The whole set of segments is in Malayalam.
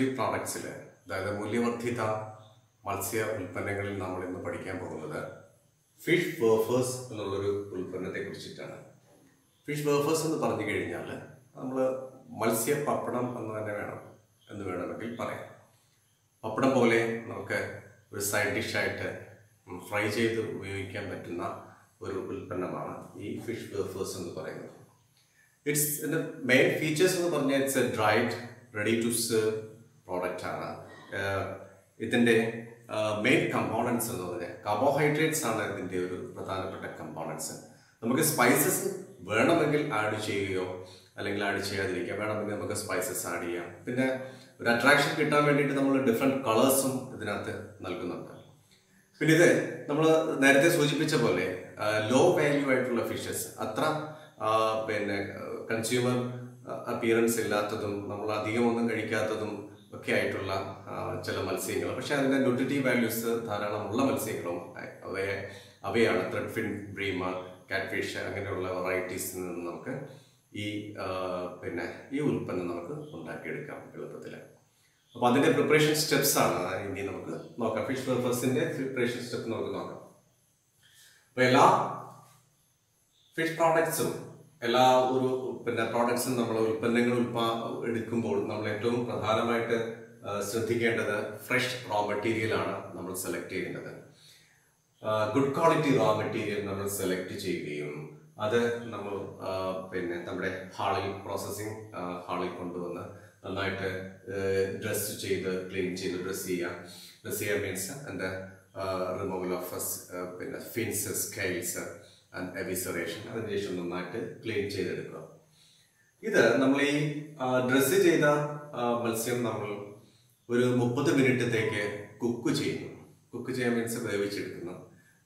ലക്ഷറി പ്രോഡക്ട്സിൽ, അതായത് മൂല്യവർദ്ധിത മത്സ്യ ഉൽപ്പന്നങ്ങളിൽ നമ്മൾ ഇന്ന് പഠിക്കാൻ പോകുന്നത് ഫിഷ് വേഫേഴ്സ് എന്നുള്ളൊരു ഉൽപ്പന്നത്തെ കുറിച്ചിട്ടാണ്. ഫിഷ് വേഫേഴ്സ് എന്ന് പറഞ്ഞു കഴിഞ്ഞാൽ നമ്മൾ മത്സ്യ പപ്പടം എന്ന് വേണമെങ്കിൽ പറയാം. പപ്പടം പോലെ നമുക്ക് ഒരു സൈഡ് ഡിഷായിട്ട് ഫ്രൈ ചെയ്ത് ഉപയോഗിക്കാൻ പറ്റുന്ന ഒരു ഉൽപ്പന്നമാണ് ഈ ഫിഷ് വേഫേഴ്സ് എന്ന് പറയുന്നത്. ഇതിൻ്റെ മെയിൻ ഫീച്ചേഴ്സ് എന്ന് പറഞ്ഞാൽ it's a dried ready to serve product ആണ്. ഇതിൻ്റെ മെയിൻ കമ്പോണൻസ് എന്ന് പറഞ്ഞാൽ കാർബോഹൈഡ്രേറ്റ്സ് ആണ് ഇതിൻ്റെ ഒരു പ്രധാനപ്പെട്ട കമ്പോണൻസ്. നമുക്ക് സ്പൈസസ് വേണമെങ്കിൽ ആഡ് ചെയ്യുകയോ അല്ലെങ്കിൽ ആഡ് ചെയ്യാതിരിക്കാം, വേണമെങ്കിൽ നമുക്ക് സ്പൈസസ് ആഡ് ചെയ്യാം. പിന്നെ ഒരു അട്രാക്ഷൻ കിട്ടാൻ വേണ്ടിയിട്ട് നമ്മൾ ഡിഫറെൻറ്റ് കളേഴ്സും ഇതിനകത്ത് നൽകുന്നുണ്ട്. പിന്നെ ഇത് നമ്മൾ നേരത്തെ സൂചിപ്പിച്ച പോലെ ലോ വാല്യൂ ആയിട്ടുള്ള ഫിഷസ്, അത്ര കൺസ്യൂമർ അപ്പിയറൻസ് ഇല്ലാത്തതും നമ്മൾ അധികമൊന്നും കഴിക്കാത്തതും ഒക്കെ ആയിട്ടുള്ള ചില മത്സ്യങ്ങൾ, പക്ഷെ അതിൻ്റെ ന്യൂട്രിറ്റീവ് വാല്യൂസ് ധാരാളമുള്ള മത്സ്യങ്ങളും അവയാണ് ത്രെഡ് ഫിൻ, ബ്രീമ, കാറ്റ് ഫിഷ് അങ്ങനെയുള്ള വെറൈറ്റീസിൽ നിന്ന് നമുക്ക് ഈ ഉൽപ്പന്നം നമുക്ക് ഉണ്ടാക്കിയെടുക്കാം എളുപ്പത്തിൽ. അപ്പോൾ അതിൻ്റെ പ്രിപ്പറേഷൻ സ്റ്റെപ്സ് ആണ് ഇനി നമുക്ക് നോക്കാം. ഫിഷ് വേഫേഴ്സിൻ്റെ പ്രിപ്പറേഷൻ സ്റ്റെപ്പ് നമുക്ക് നോക്കാം. അപ്പോൾ എല്ലാ ഫിഷ് പ്രോഡക്ട്സും പ്രോഡക്ട്സും നമ്മൾ ഉൽപ്പന്നങ്ങൾ എടുക്കുമ്പോൾ നമ്മൾ ഏറ്റവും പ്രധാനമായിട്ട് ശ്രദ്ധിക്കേണ്ടത് ഫ്രഷ് റോ മെറ്റീരിയൽ ആണ് നമ്മൾ സെലക്ട് ചെയ്യുന്നത്. ഗുഡ് ക്വാളിറ്റി റോ മെറ്റീരിയൽ നമ്മൾ സെലക്ട് ചെയ്യുകയും അത് നമ്മൾ നമ്മുടെ പ്രോസസ്സിംഗ് ഹാളിൽ കൊണ്ടുവന്ന് നന്നായിട്ട് ഡ്രസ് ചെയ്ത് ക്ലീൻ ചെയ്ത് ഡ്രസ് ചെയ്യുക മീൻസ് അതിൻ്റെ removal of fins, scales and evisceration, അതിനുശേഷം നന്നായിട്ട് ക്ലീൻ ചെയ്തെടുക്കുക. ഇത് നമ്മൾ ഈ ഡ്രസ് ചെയ്ത മത്സ്യം നമ്മൾ ഒരു 30 മിനിറ്റത്തേക്ക് കുക്ക് ചെയ്യുന്നു. കുക്ക് ചെയ്യാൻ മീൻസ്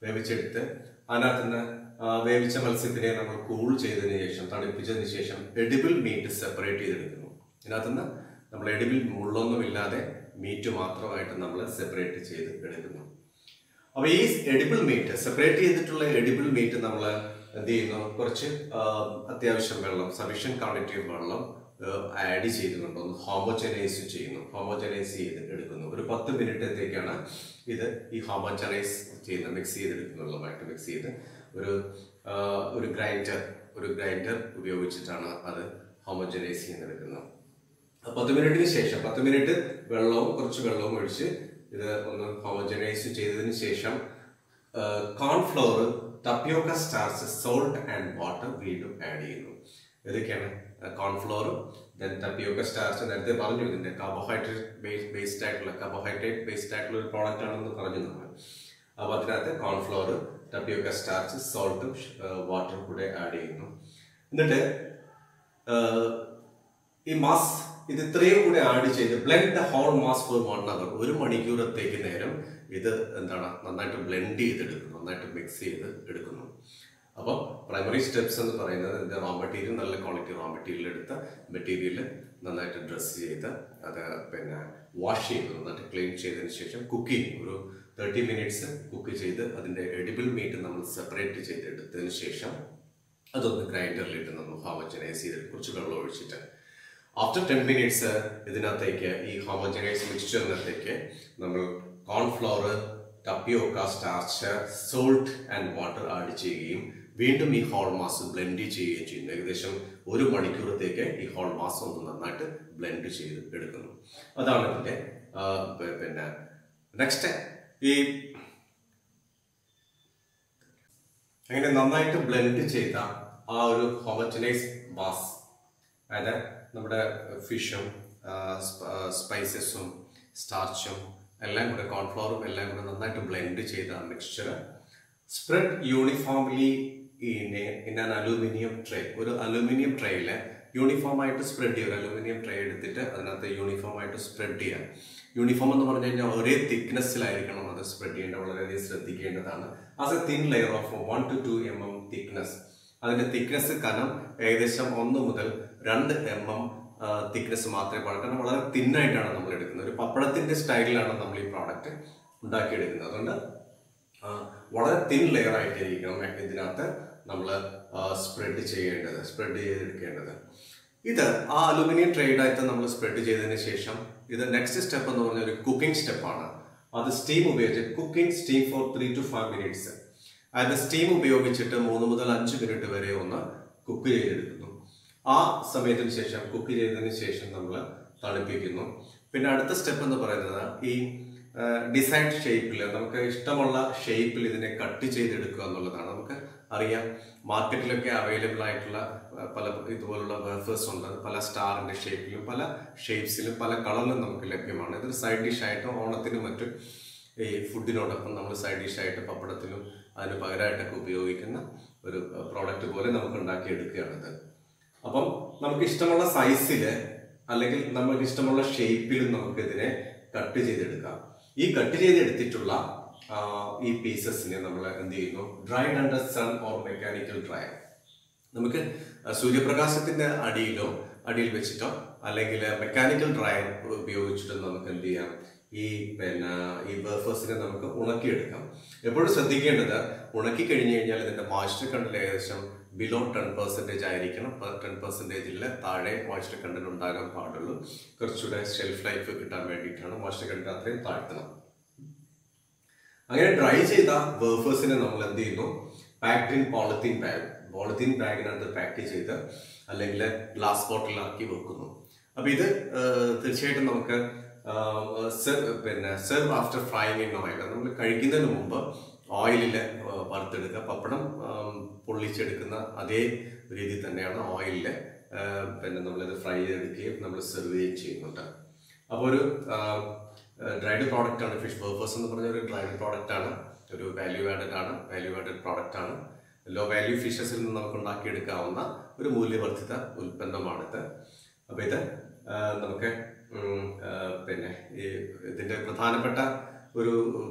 വേവിച്ചെടുത്ത് അതിനകത്ത് നിന്ന് വേവിച്ച മത്സ്യത്തിനെ നമ്മൾ കൂൾ ചെയ്തതിന് ശേഷം, തണുപ്പിച്ചതിന് ശേഷം എഡിബിൾ മീറ്റ് സെപ്പറേറ്റ് ചെയ്തെടുക്കുന്നു. ഇതിനകത്തുനിന്ന് നമ്മൾ എഡിബിൾ മുള്ളൊന്നുമില്ലാതെ മീറ്റ് മാത്രമായിട്ട് നമ്മൾ സെപ്പറേറ്റ് ചെയ്ത് എടുക്കുന്നു. അപ്പോൾ ഈ എഡിബിൾ മീറ്റ്, സെപ്പറേറ്റ് ചെയ്തിട്ടുള്ള എഡിബിൾ മീറ്റ് നമ്മൾ എന്ത് ചെയ്യുന്നു, കുറച്ച് അത്യാവശ്യം വെള്ളം, സഫീഷ്യൻ ക്വാണ്ടിറ്റി ഓഫ് വെള്ളം ആഡ് ചെയ്തുകൊണ്ട് ഒന്ന് ഹോമോജനൈസ് ചെയ്ത് എടുക്കുന്നു. ഒരു 10 മിനിറ്റത്തേക്കാണ് ഇത് ഈ ഹോമോജനൈസ് ചെയ്യുന്നത്. വെള്ളമായിട്ട് മിക്സ് ചെയ്ത് ഒരു ഗ്രൈൻഡർ ഉപയോഗിച്ചിട്ടാണ് അത് ഹോമോജനൈസ് ചെയ്തെടുക്കുന്നത്. 10 മിനിറ്റിന് ശേഷം 10 മിനിറ്റ് കുറച്ച് വെള്ളവും ഒഴിച്ച് ഇത് ഒന്ന് ഹോമോജനൈസ് ചെയ്തതിന് ശേഷം cornflour, ടപ്പിയോക്ക starch, salt and water വീണ്ടും ആഡ് ചെയ്യുന്നു. ഇതൊക്കെയാണ് കോൺഫ്ലവർ, ടപ്പിയോക്ക സ്റ്റാർച്ച്. നേരത്തെ പറഞ്ഞു ഇതിന്റെ കാർബോഹൈഡ്രേറ്റ് ബേസ്ഡ് ആയിട്ടുള്ള ഒരു പ്രോഡക്റ്റ് ആണെന്ന് പറഞ്ഞു നമ്മൾ. അപ്പോൾ അതിനകത്ത് കോൺഫ്ലവർ, ടപ്പിയോക്ക സ്റ്റാർച്ച്, സോൾട്ടും വാട്ടറും കൂടെ ആഡ് ചെയ്യുന്നു. എന്നിട്ട് ഈ മാസ് ഇത് ഇത്രയും കൂടെ ആഡ് ചെയ്ത് blend the whole mass for 1 hour, 1 മണിക്കൂറത്തേക്ക് നേരം ഇത് നന്നായിട്ട് ബ്ലെൻഡ് ചെയ്തെടുക്കുന്നു, നന്നായിട്ട് മിക്സ് ചെയ്ത് എടുക്കുന്നു. അപ്പോൾ പ്രൈമറി സ്റ്റെപ്സ് എന്ന് പറയുന്നത് ഇതിൻ്റെ റോ മെറ്റീരിയൽ, നല്ല ക്വാളിറ്റി റോ മെറ്റീരിയൽ നന്നായിട്ട് ഡ്രസ് ചെയ്ത് അത് വാഷ് ചെയ്ത് നന്നായിട്ട് ക്ലീൻ ചെയ്തതിന് ശേഷം കുക്കിംഗ് ഒരു 30 മിനിറ്റ്സ് കുക്ക് ചെയ്ത് അതിൻ്റെ എഡിബിൾ മീറ്റ് നമ്മൾ സെപ്പറേറ്റ് ചെയ്തെടുത്തതിന് ശേഷം അതൊന്ന് ഗ്രൈൻഡറിലിട്ട് നമ്മൾ ഹോമോജനൈസ് ചെയ്ത് കുറച്ച് വെള്ളം ഒഴിച്ചിട്ട് ആഫ്റ്റർ 10 മിനിറ്റ്സ് ഇതിനകത്തേക്ക് ഈ ഹോമോജനൈസ് മിക്സ്ചറിനകത്തേക്ക് നമ്മൾ cornflour, ടപ്പിയോക്ക starch, salt and water add ചെയ്യുകയും വീണ്ടും ഈ ഹോൾ മാസ് ബ്ലെൻഡ് ചെയ്യുകയും ചെയ്യുന്നു. ഏകദേശം 1 മണിക്കൂറത്തേക്ക് ഈ ഹോൾ മാസ് ഒന്ന് നന്നായിട്ട് ബ്ലെൻഡ് ചെയ്ത് എടുക്കുന്നു. അതാണ് ഇതിൻ്റെ നെക്സ്റ്റ്. അങ്ങനെ നന്നായിട്ട് ബ്ലെൻഡ് ചെയ്ത ആ ഒരു ഹോമോജനൈസ് മാസ്, അതായത് നമ്മുടെ ഫിഷും സ്പൈസസും സ്റ്റാർച്ചും എല്ലാം കൂടെ, കോൺഫ്ലവറും എല്ലാം കൂടെ നന്നായിട്ട് ബ്ലെൻഡ് ചെയ്ത mixture spread uniformly in an aluminium tray. ഒരു അലൂമിനിയം ട്രേയിൽ യൂണിഫോമായിട്ട് സ്പ്രെഡ് ചെയ്യുക. അലൂമിനിയം ട്രേ എടുത്തിട്ട് അതിനകത്ത് യൂണിഫോമായിട്ട് സ്പ്രെഡ് ചെയ്യുക. യൂണിഫോം എന്ന് പറഞ്ഞു കഴിഞ്ഞാൽ ഒരേ തിക്നെസ്സിലായിരിക്കണം അത് സ്പ്രെഡ് ചെയ്യേണ്ടത്, വളരെയധികം ശ്രദ്ധിക്കേണ്ടതാണ്. As A thin layer of 1 to 2 mm thickness. അതിൻ്റെ തിക്നെസ് കനം ഏകദേശം 1 മുതൽ 2 mm തിക്നെസ് മാത്രമേ പാടുള്ളൂ. കാരണം വളരെ തിന്നായിട്ടാണ് നമ്മൾ എടുക്കുന്നത്. ഒരു പപ്പടത്തിൻ്റെ സ്റ്റൈലിലാണ് നമ്മൾ ഈ പ്രോഡക്റ്റ് ഉണ്ടാക്കിയെടുക്കുന്നത്. അതുകൊണ്ട് വളരെ തിൻ ലെയർ ആയിട്ടിരിക്കണം ഇതിനകത്ത് നമ്മൾ സ്പ്രെഡ് ചെയ്തെടുക്കേണ്ടത്. ഇത് ആ അലുമിനിയം ട്രേഡായിട്ട് നമ്മൾ സ്പ്രെഡ് ചെയ്തതിന് ശേഷം ഇത് നെക്സ്റ്റ് സ്റ്റെപ്പ് എന്ന് പറഞ്ഞ ഒരു കുക്കിംഗ് സ്റ്റെപ്പാണ്. അത് സ്റ്റീം ഉപയോഗിച്ച് cooking steam for 3 to 5 minutes. അത് സ്റ്റീം ഉപയോഗിച്ചിട്ട് 3 മുതൽ 5 മിനിറ്റ് വരെ ഒന്ന് കുക്ക് ചെയ്തെടുക്കുന്നു. ആ സമയത്തിന് ശേഷം കുക്ക് ചെയ്തതിന് ശേഷം നമ്മൾ തണുപ്പിക്കുന്നു. പിന്നെ അടുത്ത സ്റ്റെപ്പ് എന്ന് പറയുന്നത് ഈ ഡിസൈൻഡ് ഷേപ്പിൽ നമുക്ക് ഇഷ്ടമുള്ള ഷേപ്പിൽ ഇതിനെ കട്ട് ചെയ്തെടുക്കുക എന്നുള്ളതാണ്. നമുക്ക് അറിയാം മാർക്കറ്റിലൊക്കെ അവൈലബിൾ ആയിട്ടുള്ള പല ഇതുപോലുള്ള വേഫേഴ്സ് ഉണ്ട്. പല സ്റ്റാറിന്റെ ഷേപ്പിലും പല ഷേപ്സിലും പല കളറിലും നമുക്ക് ലഭ്യമാണ്. ഇതൊരു സൈഡ് ഡിഷായിട്ട് ഓണത്തിനും മറ്റും ഈ ഫുഡിനോടൊപ്പം നമ്മൾ സൈഡ് ഡിഷായിട്ട് പപ്പടത്തിലും അതിന് പകരമായിട്ടൊക്കെ ഉപയോഗിക്കുന്ന ഒരു പ്രോഡക്റ്റ് പോലെ നമുക്ക് ഉണ്ടാക്കിയെടുക്കുകയാണിത്. അപ്പം നമുക്ക് ഇഷ്ടമുള്ള സൈസിൽ അല്ലെങ്കിൽ നമുക്ക് ഇഷ്ടമുള്ള ഷേപ്പിലും നമുക്ക് ഇതിനെ കട്ട് ചെയ്തെടുക്കാം. ഈ കട്ട് ചെയ്തെടുത്തിട്ടുള്ള ഈ പീസസിനെ നമ്മൾ എന്ത് ചെയ്യുന്നു, dried under sun or mechanical dryer. നമുക്ക് സൂര്യപ്രകാശത്തിന്റെ അടിയിൽ വെച്ചിട്ടോ അല്ലെങ്കിൽ മെക്കാനിക്കൽ ഡ്രയർ ഉപയോഗിച്ചിട്ടോ നമുക്ക് എന്ത് ചെയ്യാം, ഈ വേഫേഴ്സിനെ നമുക്ക് ഉണക്കിയെടുക്കാം. എപ്പോഴും ശ്രദ്ധിക്കേണ്ടത്, ഉണക്കി കഴിഞ്ഞു കഴിഞ്ഞാൽ ഇതിന്റെ മോയ്സ്ചർ കണ്ടന്റ് ഏകദേശം ബിലോ 10% ആയിരിക്കണം. 10% താഴെ മോയ്സ്ചർ കണ്ടന്റ് ഉണ്ടാകാൻ പാടുള്ളൂ. കുറച്ചുകൂടെ ഷെൽഫ് ലൈഫ് കിട്ടാൻ വേണ്ടിയിട്ടാണ് മോയ്സ്ചർ കണ്ടന്റ് അത്രയും താഴ്ത്തണം. അങ്ങനെ ഡ്രൈ ചെയ്ത വേഫേഴ്സിനെ നമ്മൾ എന്ത് ചെയ്യുന്നു, പാക്ഡ് ഇൻ പോളിത്തീൻ ബാഗിനകത്ത് പാക്ക് ചെയ്ത് അല്ലെങ്കിൽ ഗ്ലാസ് ബോട്ടിലാക്കി വെക്കുന്നു. അപ്പൊ ഇത് തീർച്ചയായിട്ടും നമുക്ക് serve after frying in oil. നമ്മൾ കഴിക്കുന്നതിന് മുമ്പ് ഓയിലിൽ വറുത്തെടുക്കുക. പപ്പടം പൊള്ളിച്ചെടുക്കുന്ന അതേ രീതി തന്നെയാണ് ഓയിലിൽ നമ്മളിത് ഫ്രൈ ചെയ്തെടുക്കുകയും നമ്മൾ സെർവ് ചെയ്യുകയും ചെയ്യുന്നുണ്ട്. അപ്പോൾ ഒരു ഡ്രൈഡ് പ്രോഡക്റ്റ് ആണ് ഫിഷ് വേഫേഴ്സ് എന്ന് പറഞ്ഞ ഒരു ഡ്രൈഡ് പ്രോഡക്റ്റ് ആണ്. ഒരു വാല്യൂ ആഡഡ് പ്രോഡക്റ്റ് ആണ്. ലോ വാല്യൂ ഫിഷസിൽ നിന്ന് നമുക്ക് ഉണ്ടാക്കിയെടുക്കാവുന്ന ഒരു മൂല്യവർദ്ധിത ഉൽപ്പന്നമാണിത്. അപ്പോൾ ഇത് നമുക്ക് ഇതിന്റെ പ്രധാനപ്പെട്ട ഒരു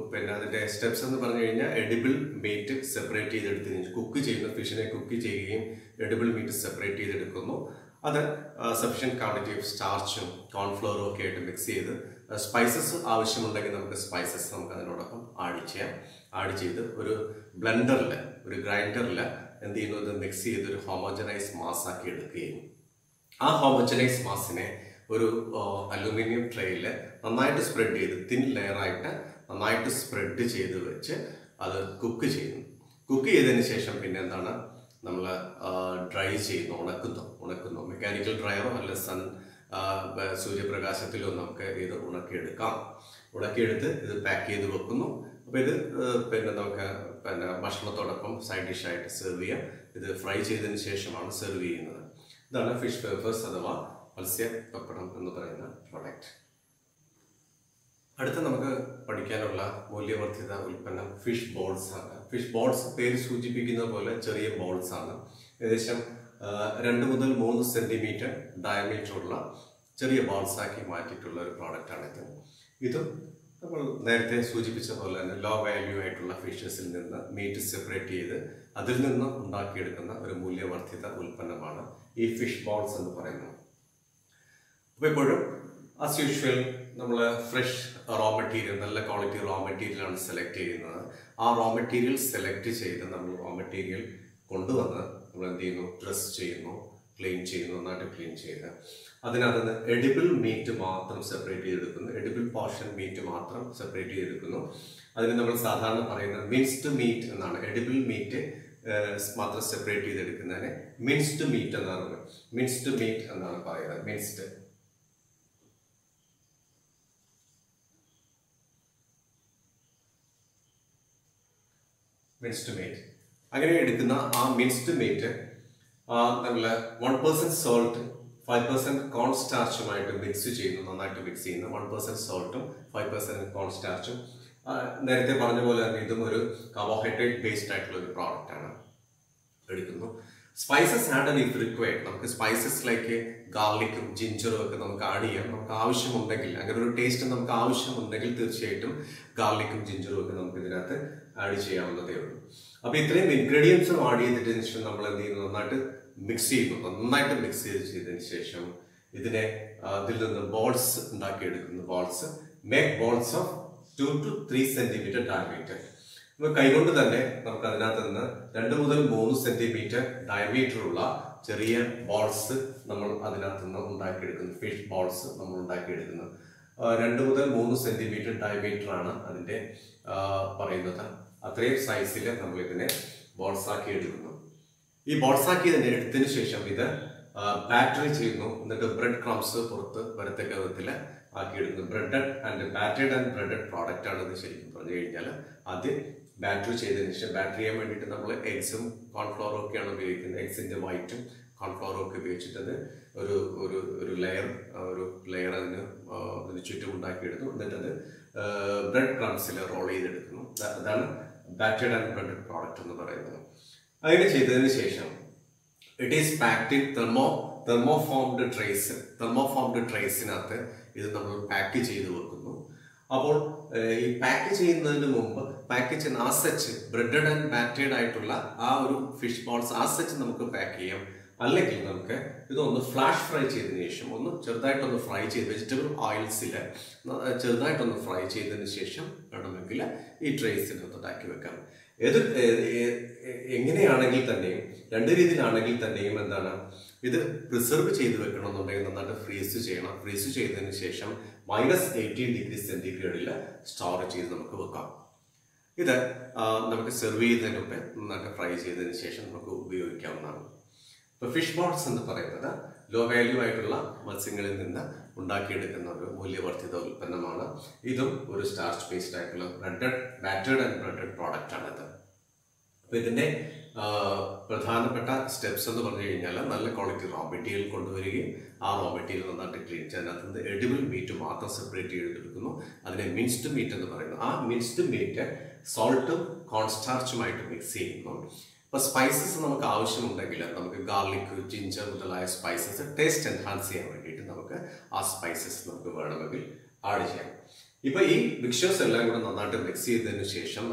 അതിന്റെ സ്റ്റെപ്സ് എന്ന് പറഞ്ഞു കഴിഞ്ഞാൽ എഡിബിൾ മീറ്റ് സെപ്പറേറ്റ് ചെയ്തെടുത്ത് കുക്ക് ചെയ്യുന്ന ഫിഷിനെ കുക്ക് ചെയ്യുകയും എഡിബിൾ മീറ്റ് സെപ്പറേറ്റ് ചെയ്തെടുക്കുന്നു. അത് സഫിഷ്യന്റ് ക്വാണ്ടിറ്റി ഓഫ് സ്റ്റാർച്ചും കോൺഫ്ലോറും ഒക്കെ ആയിട്ട് മിക്സ് ചെയ്ത് സ്പൈസസ് ആവശ്യമുണ്ടെങ്കിൽ നമുക്ക് സ്പൈസസ് നമുക്ക് അതിനോടൊപ്പം ആഡ് ചെയ്ത് ഒരു ബ്ലെൻഡറിൽ ഒരു ഗ്രൈൻഡറിൽ എന്ത് ചെയ്യുന്നു, ഇത് മിക്സ് ചെയ്ത് ഒരു ഹോമോജനൈസ് മാസ് ആക്കി എടുക്കുകയും ആ ഹോമോജനൈസ് മാസിനെ ഒരു അലുമിനിയം ട്രേയിൽ നന്നായിട്ട് സ്പ്രെഡ് ചെയ്ത് തിൻ ലെയറായിട്ട് നന്നായിട്ട് സ്പ്രെഡ് ചെയ്ത് വെച്ച് അത് കുക്ക് ചെയ്യുന്നു. കുക്ക് ചെയ്തതിന് ശേഷം പിന്നെ എന്താണ്, നമ്മൾ ഡ്രൈ ചെയ്യുന്നു, ഉണക്കുന്നു. മെക്കാനിക്കൽ ഡ്രയറോ അല്ല സൂര്യപ്രകാശത്തിലോ നമുക്ക് ഇത് ഉണക്കിയെടുത്ത് ഇത് പാക്ക് ചെയ്ത് വെക്കുന്നു. അപ്പോൾ ഇത് നമുക്ക് ഭക്ഷണത്തോടൊപ്പം സൈഡ് ഡിഷായിട്ട് സെർവ് ചെയ്യാം. ഇത് ഫ്രൈ ചെയ്തതിന് ശേഷമാണ് സെർവ് ചെയ്യുന്നത്. ഇതാണ് ഫിഷ് വേഫേഴ്സ് അഥവാ മത്സ്യ പപ്പടം എന്ന് പറയുന്ന പ്രോഡക്റ്റ്. അടുത്ത നമുക്ക് പഠിക്കാനുള്ള മൂല്യവർദ്ധിത ഉൽപ്പന്നം ഫിഷ് ബോൾസ് ആണ്. ഫിഷ് ബോൾസ് പേര് സൂചിപ്പിക്കുന്ന പോലെ ചെറിയ ബോൾസ് ആണ്. ഏകദേശം 2 മുതൽ 3 സെന്റിമീറ്റർ ഡയമീറ്റർ ഉള്ള ചെറിയ ബോൾസ് ആക്കി മാറ്റിയിട്ടുള്ള ഒരു പ്രോഡക്റ്റ് ആണിത്. ഇതും നമ്മൾ നേരത്തെ സൂചിപ്പിച്ച പോലെ തന്നെ ലോ വാല്യൂ ആയിട്ടുള്ള ഫിഷസിൽ നിന്ന് മീറ്റ് സെപ്പറേറ്റ് ചെയ്ത് അതിൽ നിന്ന് ഉണ്ടാക്കിയെടുക്കുന്ന ഒരു മൂല്യവർദ്ധിത ഉൽപ്പന്നമാണ് ഈ ഫിഷ് ബോൾസ് എന്ന് പറയുന്നത്. അപ്പോൾ എപ്പോഴും ആസ് യൂഷ്വൽ നമ്മൾ ഫ്രഷ് റോ മെറ്റീരിയൽ, നല്ല ക്വാളിറ്റി റോ മെറ്റീരിയലാണ് സെലക്ട് ചെയ്യുന്നത്. ആ റോ മെറ്റീരിയൽ സെലക്ട് ചെയ്ത് നമ്മൾ റോ മെറ്റീരിയൽ കൊണ്ടുവന്ന് നമ്മൾ എന്ത് ചെയ്യുന്നു, ഡ്രസ് ചെയ്യുന്നു, ക്ലീൻ ചെയ്യുന്നു, നന്നായിട്ട് ക്ലീൻ ചെയ്ത് അതിനകത്ത് നിന്ന് എഡിബിൾ മീറ്റ് മാത്രം സെപ്പറേറ്റ് ചെയ്തെടുക്കുന്നു. എഡിബിൾ പോർഷൻ മീറ്റ് മാത്രം സെപ്പറേറ്റ് ചെയ്തെടുക്കുന്നു. അതിന് നമ്മൾ സാധാരണ പറയുന്നത് മിൻസ്ഡ് മീറ്റ് എന്നാണ്. എഡിബിൾ മീറ്റ് മാത്രം സെപ്പറേറ്റ് ചെയ്തെടുക്കുന്നതിന് മിൻസ്ഡ് മീറ്റ് എന്നാണ് പറയുന്നത്. മിൻസ്ഡ് മീറ്റ് അങ്ങനെ എടുക്കുന്ന ആ മിൻസ്ഡ് മീറ്റ് നമ്മൾ 1% സോൾട്ട് 5% കോൺ സ്റ്റാർച്ചുമായിട്ട് മിക്സ് ചെയ്യുന്നു. നന്നായിട്ട് മിക്സ് ചെയ്യുന്നു. 1% സോൾട്ടും 5% കോൺ സ്റ്റാർച്ചും. നേരത്തെ പറഞ്ഞ പോലെ തന്നെ ഇതും ഒരു കാർബോഹൈഡ്രേറ്റ് ബേസ്ഡ് ആയിട്ടുള്ള ഒരു പ്രോഡക്റ്റ് ആണ്. എടുക്കുന്നു. Spices add if required. നമുക്ക് സ്പൈസസ് ലൈക്ക് ഗാർലിക്കും ജിഞ്ചറും ഒക്കെ നമുക്ക് ആഡ് ചെയ്യാം. നമുക്ക് ആവശ്യമുണ്ടെങ്കിൽ, അങ്ങനെ ഒരു ടേസ്റ്റ് നമുക്ക് ആവശ്യമുണ്ടെങ്കിൽ തീർച്ചയായിട്ടും ഗാർലിക്കും ജിഞ്ചറും ഒക്കെ നമുക്ക് ഇതിനകത്ത് ആഡ് ചെയ്യാവുന്നതേ ഉള്ളൂ. അപ്പൊ ഇത്രയും ഇൻഗ്രീഡിയൻസും ആഡ് ചെയ്തിട്ടതിന് ശേഷം നമ്മൾ എന്ത് ചെയ്യുന്നു, നന്നായിട്ട് മിക്സ് ചെയ്തതിന് ശേഷം ഇതിനെ ഇതിൽ നിന്ന് ബോൾസ് ഉണ്ടാക്കിയെടുക്കുന്നു. Make balls of 2 to 3 centimetre diameter. കൈകൊണ്ട് തന്നെ നമുക്ക് അതിനകത്ത് നിന്ന് 2 മുതൽ 3 സെന്റിമീറ്റർ ഡയമീറ്റർ ഉള്ള ചെറിയ ബോൾസ് നമ്മൾ അതിനകത്ത് നിന്ന് ഉണ്ടാക്കിയെടുക്കുന്നു. ഫിഷ് ബോൾസ് നമ്മൾ ഉണ്ടാക്കിയെടുക്കുന്നു. 2 മുതൽ 3 സെന്റിമീറ്റർ ഡയമീറ്റർ ആണ് അതിന്റെ പറയുന്നത്. അത്രയും സൈസിൽ നമ്മൾ ഇതിനെ ബോൾസ് ആക്കി എടുക്കുന്നു. ഈ ബോൾസ് ആക്കി ഇതിനെ എടുത്തതിന് ശേഷം ഇത് ബാറ്ററി ചെയ്യുന്നു. എന്നിട്ട് ബ്രെഡ് ക്രംസ് പുറത്ത് വരത്തക്ക വിധത്തിൽ ആക്കിയെടുക്കുന്നു. Breaded and battered and breaded product ആണ് ഇത് ശരിക്കും പറഞ്ഞു കഴിഞ്ഞാൽ. ആദ്യം ബാറ്ററി ചെയ്തതിന് ശേഷം ബാറ്ററി ചെയ്യാൻ വേണ്ടിയിട്ട് നമ്മൾ എഗ്സും കോൺഫ്ലോറും ഒക്കെയാണ് ഉപയോഗിക്കുന്നത്. എഗ്സിന്റെ വൈറ്റും കോൺഫ്ലോറും ഒക്കെ ഉപയോഗിച്ചിട്ട് ഒരു ഒരു ഒരു ലെയർ അതിന് ചുറ്റും ഉണ്ടാക്കിയെടുത്തു. എന്നിട്ട് അത് ബ്രെഡ് ക്രംസിൽ റോൾ ചെയ്തെടുക്കുന്നു. അതാണ് ബാറ്റേഡ് ആൻഡ് ബ്രെഡഡ് പ്രോഡക്റ്റ് എന്ന് പറയുന്നത്. അങ്ങനെ ചെയ്തതിന് ശേഷം ഇറ്റ് ഈസ് പാക്ഡ് ഇൻ തെർമോഫോംഡ് ട്രേസിനകത്ത് ഇത് നമ്മൾ പാക്ക് ചെയ്ത് വെക്കുന്നു. അപ്പോൾ ഈ പാക്ക് ചെയ്യുന്നതിന് മുമ്പ് package as such breaded and battered ആയിട്ടുള്ള ആ ഒരു ഫിഷ് ബോൾസ് ആസച്ച് നമുക്ക് പാക്ക് ചെയ്യാം. അല്ലെങ്കിൽ നമുക്ക് ഇതൊന്ന് ഫ്ലാഷ് ഫ്രൈ ചെയ്തതിന് ശേഷം ചെറുതായിട്ടൊന്ന് ഫ്രൈ ചെയ്ത് വെജിറ്റബിൾ ഓയിൽസിൽ ചെറുതായിട്ടൊന്ന് ഫ്രൈ ചെയ്തതിന് ശേഷം വേണമെങ്കിൽ ഈ ട്രേസിനകത്തോട്ടാക്കി വെക്കാം. എങ്ങനെയാണെങ്കിൽ തന്നെയും 2 രീതിയിലാണെങ്കിൽ തന്നെയും എന്താണ് ഇത് പ്രിസർവ് ചെയ്ത് വെക്കണമെന്നുണ്ടെങ്കിൽ നന്നായിട്ട് ഫ്രീസ് ചെയ്യണം. ഫ്രീസ് ചെയ്തതിന് ശേഷം -18 ഡിഗ്രി സെന്റിഗ്രേഡിൽ സ്റ്റോർ ചെയ്ത് നമുക്ക് വെക്കാം. ഇത് നമുക്ക് സെർവ് ചെയ്യുന്നതിന് മുമ്പ് നന്നായിട്ട് ഫ്രൈ ചെയ്തതിന് ശേഷം നമുക്ക് ഉപയോഗിക്കാവുന്നതാണ്. ഇപ്പോൾ ഫിഷ് ബോൾസ് എന്ന് പറയുന്നത് ലോ വാല്യൂ ആയിട്ടുള്ള മത്സ്യങ്ങളിൽ നിന്ന് ഉണ്ടാക്കിയെടുക്കുന്ന ഒരു മൂല്യവർദ്ധിത ഉൽപ്പന്നമാണ്. ഇതും ഒരു സ്റ്റാർച്ച് ബേസ്ഡ് ആയിട്ടുള്ള ബാറ്റേഡ് ആൻഡ് ബ്രെഡഡ് പ്രോഡക്റ്റ് ആണിത്. അപ്പോൾ ഇതിൻ്റെ പ്രധാനപ്പെട്ട സ്റ്റെപ്സ് എന്ന് പറഞ്ഞു കഴിഞ്ഞാൽ നല്ല ക്വാളിറ്റി റോ മെറ്റീരിയൽ കൊണ്ടുവരികയും ആ റോ മെറ്റീരിയൽ നന്നായിട്ട് ക്ലീൻ ചെയ്ത് അതിനകത്ത് നിന്ന് എഡിബിൾ മീറ്റ് മാത്രം സെപ്പറേറ്റ് ചെയ്തെടുക്കുന്നു. അതിനെ മിൻസ്ഡ് മീറ്റ് എന്ന് പറയുന്നു. ആ മിൻസ്ഡ് മീറ്റ് സോൾട്ടും കോൺസ്റ്റാർച്ചുമായിട്ട് മിക്സ് ചെയ്യുന്നു. ഇപ്പോൾ സ്പൈസസ് നമുക്ക് ആവശ്യമുണ്ടെങ്കിൽ നമുക്ക് ഗാർലിക്, ജിഞ്ചർ മുതലായ സ്പൈസസ് ടേസ്റ്റ് എൻഹാൻസ് ചെയ്യാൻ വേണ്ടിയിട്ട് നമുക്ക് ആ സ്പൈസസ് നമുക്ക് വേണമെങ്കിൽ ആഡ് ചെയ്യാം. ഇപ്പോൾ ഈ മിക്സേഴ്സ് എല്ലാം കൂടെ നന്നായിട്ട് മിക്സ് ചെയ്തതിന് ശേഷം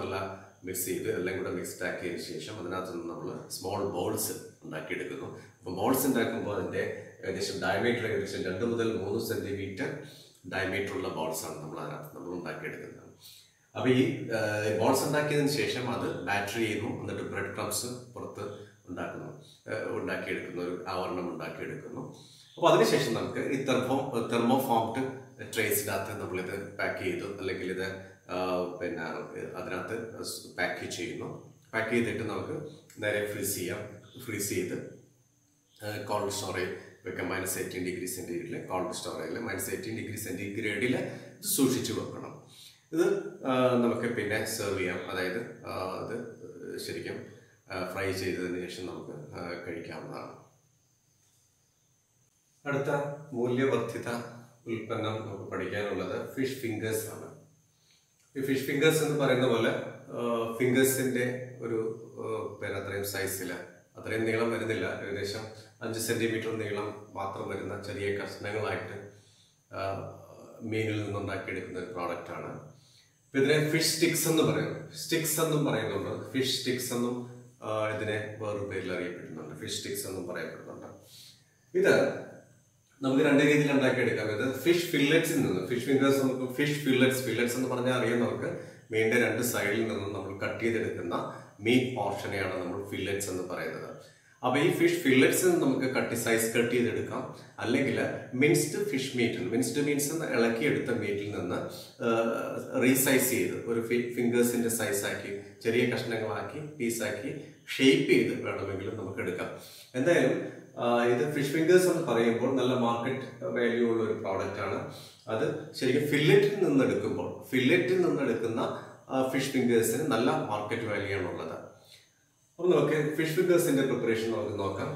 മിക്സ് ചെയ്ത് എല്ലാം കൂടെ മിക്സ്ഡ് ആക്കിയതിന് ശേഷം അതിനകത്ത് നിന്ന് നമ്മൾ സ്മോൾ ബോൾസ് ഉണ്ടാക്കിയെടുക്കുന്നു. അപ്പോൾ ബോൾസ് ഉണ്ടാക്കുമ്പോൾ അതിൻ്റെ ഏകദേശം ഡയമീറ്റർ 2 മുതൽ 3 സെന്റിമീറ്റർ ഡയമീറ്റർ ഉള്ള ബോൾസാണ് നമ്മൾ ഉണ്ടാക്കിയെടുക്കുന്നത്. അപ്പോൾ ഈ ബോൾസ് ഉണ്ടാക്കിയതിന് ശേഷം അത് ബാറ്ററി ചെയ്യുന്നു. എന്നിട്ട് ബ്രെഡ് ക്രംസ് പുറത്ത് ഉണ്ടാക്കിയെടുക്കുന്നു, ഒരു ആവരണം ഉണ്ടാക്കിയെടുക്കുന്നു. അപ്പോൾ അതിനുശേഷം നമുക്ക് ഈ തെർമോഫോംഡ് ട്രേസിനകത്ത് നമ്മളിത് പാക്ക് ചെയ്തു, അല്ലെങ്കിൽ ഇത് പിന്നെ അതിനകത്ത് പാക്ക് ചെയ്യുന്നു. പാക്ക് ചെയ്തിട്ട് നമുക്ക് നേരെ ഫ്രീസ് ചെയ്ത് കോൾഡ് സ്റ്റോറേജ് വെക്കാം. -18 ഡിഗ്രി സെന്റിഗ്രേഡിൽ കോൾഡ് സ്റ്റോറേജിൽ -18 ഡിഗ്രി സെന്റിഗ്രേഡിൽ ഇത് സൂക്ഷിച്ചു വെക്കണം. ഇത് നമുക്ക് പിന്നെ സെർവ് ചെയ്യാം. അതായത് അത് ശരിക്കും ഫ്രൈ ചെയ്തതിന് ശേഷം നമുക്ക് കഴിക്കാവുന്നതാണ്. അടുത്ത മൂല്യവർദ്ധിത ഉൽപ്പന്നം നമുക്ക് പഠിക്കാനുള്ളത് ഫിഷ് ഫിംഗേഴ്സ് ആണ്. ഈ ഫിഷ് ഫിംഗേഴ്സ് എന്ന് പറയുന്ന പോലെ ഫിംഗേഴ്സിന്റെ ഒരു അത്രയും സൈസിൽ അത്രയും നീളം വരുന്നില്ല, ഏകദേശം 5 സെന്റിമീറ്റർ നീളം മാത്രം വരുന്ന ചെറിയ കഷ്ണങ്ങളായിട്ട് മീനിൽ നിന്നുണ്ടാക്കിയെടുക്കുന്ന ഒരു പ്രോഡക്റ്റാണ്. ഇതിനെ ഫിഷ് സ്റ്റിക്സ് എന്ന് പറയുന്നു. സ്റ്റിക്സ് എന്നും പറയുന്നുണ്ട്, ഫിഷ് സ്റ്റിക്സ് എന്നും ഇതിനെ വേറൊരു പേരിൽ അറിയപ്പെടുന്നുണ്ട്, ഫിഷ് സ്റ്റിക്സ് എന്നും പറയപ്പെടുന്നുണ്ട്. ഇത് നമുക്ക് 2 രീതിയിൽ ഉണ്ടാക്കിയെടുക്കാം. ഇത് ഫിഷ് ഫില്ലറ്റ്സിൽ നിന്ന് ഫിഷ് ഫിംഗേഴ്സ് നമുക്ക് ഫിഷ് ഫില്ലറ്റ്സ് എന്ന് പറഞ്ഞാൽ അറിയാം. നമുക്ക് മീനിന്റെ 2 സൈഡിൽ നിന്നും നമ്മൾ കട്ട് ചെയ്തെടുക്കുന്ന മീറ്റ് പോർഷനെയാണ് നമ്മൾ ഫില്ലറ്റ്സ് എന്ന് പറയുന്നത്. അപ്പോൾ ഈ ഫിഷ് ഫില്ലറ്റ്സ് നമുക്ക് സൈസ് കട്ട് ചെയ്തെടുക്കാം. അല്ലെങ്കിൽ മിൻസ്ഡ് ഫിഷ് മിൻസ്ഡ് മീൻസ് ഇളക്കിയെടുത്ത മീറ്റിൽ നിന്ന് റീസൈസ് ചെയ്ത് ഒരു ഫിംഗേഴ്സിന്റെ സൈസാക്കി ചെറിയ കഷ്ണങ്ങളാക്കി പീസാക്കി ഷേപ്പ് ചെയ്ത് വേണമെങ്കിലും നമുക്ക് എടുക്കാം. എന്തായാലും ഇത് ഫിഷ് ഫിംഗേഴ്സ് എന്ന് പറയുമ്പോൾ നല്ല മാർക്കറ്റ് വാല്യൂ ഉള്ള ഒരു പ്രോഡക്റ്റ് ആണ്. അത് ശരിക്കും ഫില്ലറ്റിൽ നിന്നെടുക്കുന്ന ഫിഷ് ഫിംഗേഴ്സിന് നല്ല മാർക്കറ്റ് വാല്യൂ ആണുള്ളത്. അപ്പോൾ നമുക്ക് ഫിഷ് ഫിംഗേഴ്സിന്റെ പ്രിപ്പറേഷൻ നമുക്ക് നോക്കാം.